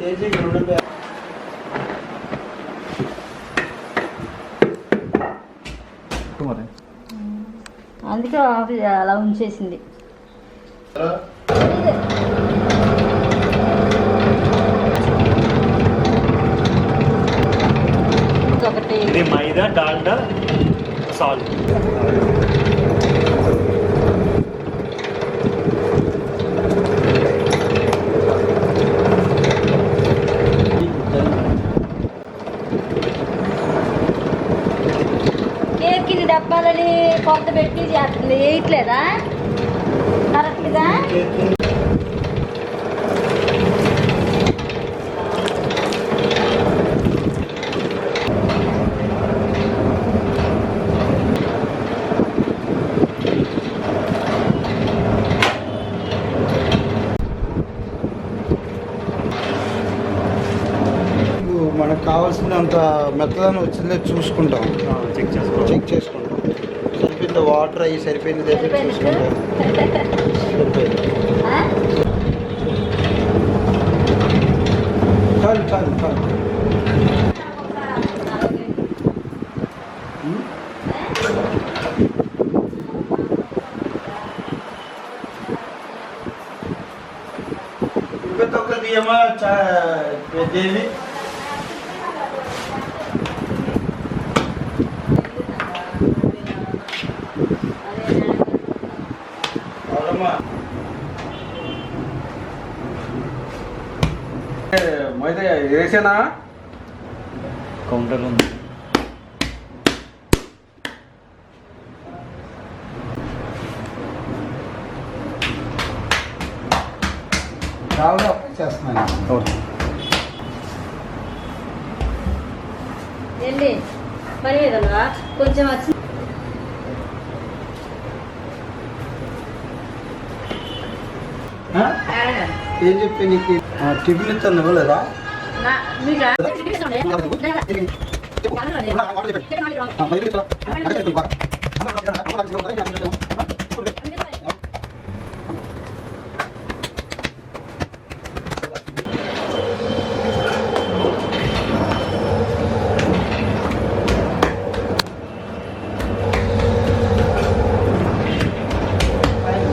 కేజీకి 2 అందుకే అలా ఉంచేసింది. ఇది మైదా, డాల్డా, సాల్ట్. కేక్ ఇది డబ్బాలని కొత్త పెట్టి చేస్తుంది, వేయట్లేదా కరెక్ట్గా? మనకు కావాల్సినంత మెత్తదనం వచ్చిందో చూసుకుంటాం, చెక్ చేసుకుంటాం. సరిపోయింది వాటర్ అయ్యి సరిపోయింది చూసుకుంటాం. సరిపోయింది, చాలు చాలు చాలు. ఒక బియ్యమా దేవి మైదా వేసేనా? కౌంటర్ ఉంది. చాలా చేస్తున్నాను. ఏంటి పని మీద కొంచెం వచ్చి ఏం చెప్పి నీకు టిఫిన్ ఇస్తాను ఇవ్వలేదా?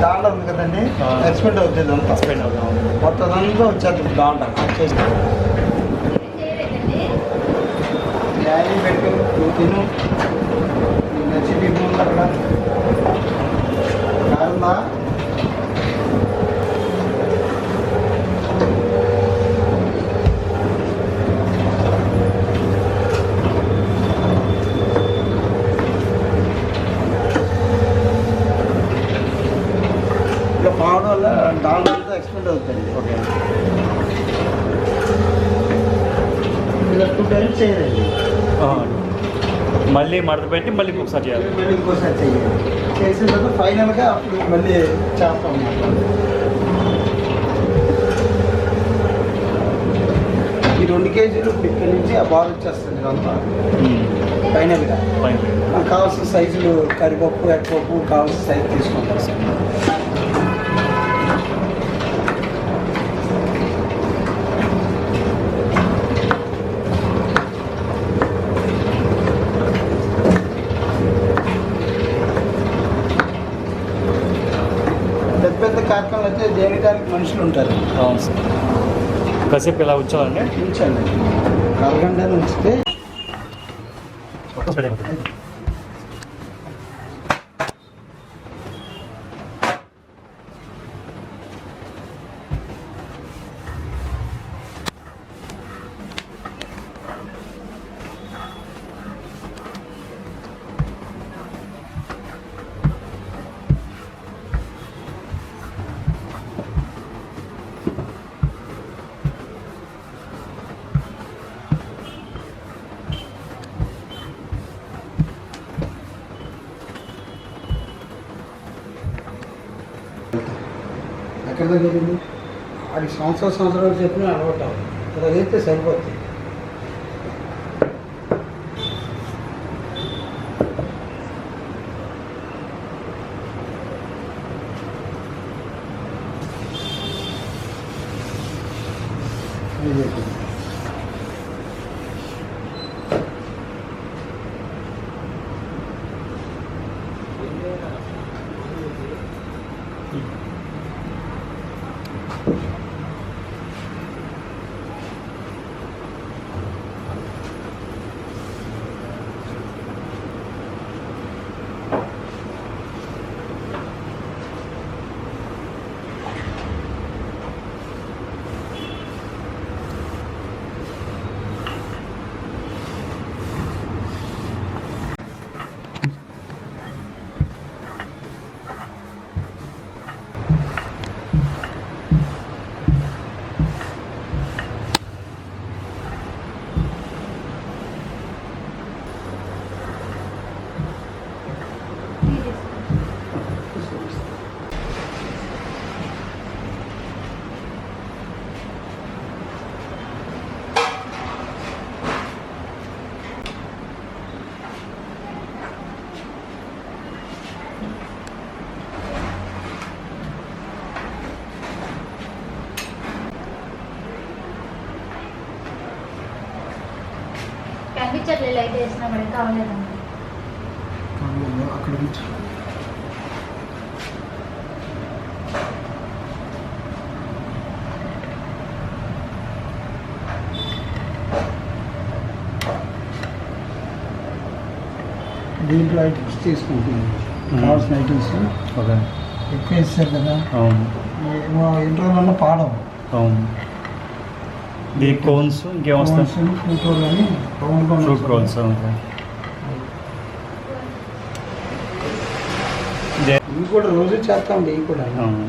దాంట్లో ఉంది కదండి, ఎక్స్పెండ్ అవుతుంది అంతా. మొత్తం అంతా వచ్చేది దాంట్లో డాడీ పెట్టు, నువ్వు తిను, నచ్చి టిఫిన్ ఉంది అక్కడ కారుందా? పావడం వల్ల డాల్డా ఎక్స్పెండ్ అవుతుంది. ఓకే, ఇలా 2 times చేయాలండి. మళ్ళీ మడత పెట్టి మళ్ళీ ఒకసారి చేయాలి. మళ్ళీ ఇంకోసారి చేయాలి. చేసిన తర్వాత ఫైనల్గా అప్పుడు మళ్ళీ చేస్తాం అన్నమాట. ఈ 2 కేజీలు ఇప్పుడు ఇక్కడి నుంచి ఆ బాల్ వచ్చేస్తుంది ఇదంతా ఫైనల్గా. మనకు కావాల్సిన సైజులు కరిపప్పు, ఎక్కపప్పు కావాల్సిన సైజు తీసుకుంటాం. పెద్ద కార్యక్రమాలు అయితే చేయడానికి మనుషులు ఉంటారు. కాసేపు ఇలా ఉంచాలండి. ఉంచండి, అరగంట ఉంచితే ఎక్కడ జరిగింది? అది సంవత్సరాలు చెప్పిన అలవాటు అలా అయితే సరిపోతుంది. ఇది కనిపించట్లేదు లైట్ వేసినా మరి కావలేదండి. అక్కడ దీంట్లో ఐటమ్స్ తీసుకుంటున్నాను కావాల్సిన ఐటమ్స్ ఓకే. ఎక్కువ ఇస్తారు కదా అవును ఎన్ని రోజులన్నా పాడవు. అవును. ఈ కోన్స్ ఇంకేం వస్తాయి? ఫ్రూట్ రోల్ అని ఫ్రూట్ రోల్స్. ఓకే. ఇవి కూడా రోజు చేస్తామండి. ఇవి కూడా అవును.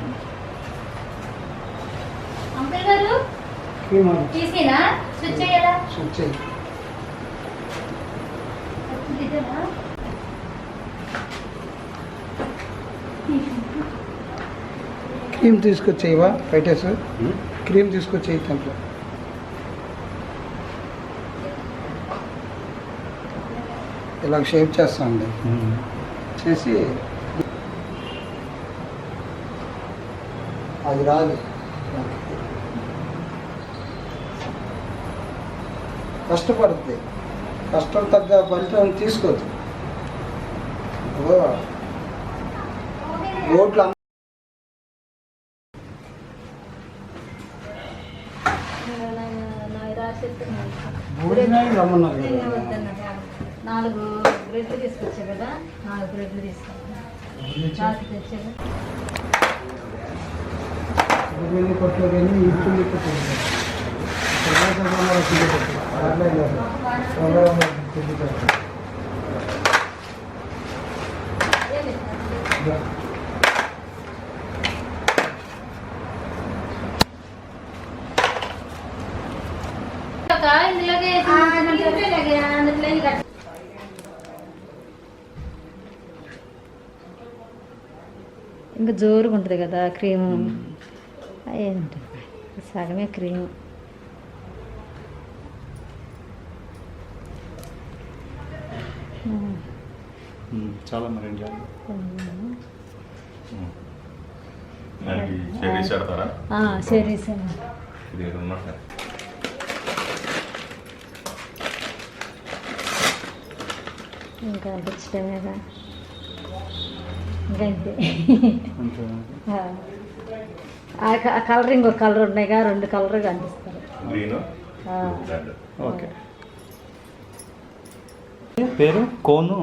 అంకుల్ గారు క్రీమ్ తీసినా స్విచ్ చేయాలా? స్విచ్ క్రీమ్ తీసుకొచ్చేవా పెట్టేసు క్రీమ్ తీసుకొచ్చేయి దాంట్లో. ఇలా షేప్ చేస్తామండి. చేసి అది రాదు. కష్టపడుతుంది. కష్టం తగ్గ ఫలితం తీసుకోవద్దు. రోడ్లు భోజనాలు రమ్మన్నారు కదా. 4 బ్రెడ్లు తీసుకొచ్చా కదా, 4 బ్రెడ్లు తీసుకొచ్చా తెచ్చాను. బిర్యానీ కొట్లో కానీ ఇడ్లీ కొట్టు ఇందులోకి ఇంకా జోరుగా ఉంటుంది కదా క్రీము. ఏంటంటే సగమే క్రీము. చాలా మరి సరే సార్. ఇంకా అనిపించడమేగా ఇంకా అంతే. ఆ కలర్ ఇంకొక కలర్ ఉన్నాయిగా, 2 కలర్ కనిపిస్తారు. ఓకే. పేరు కోను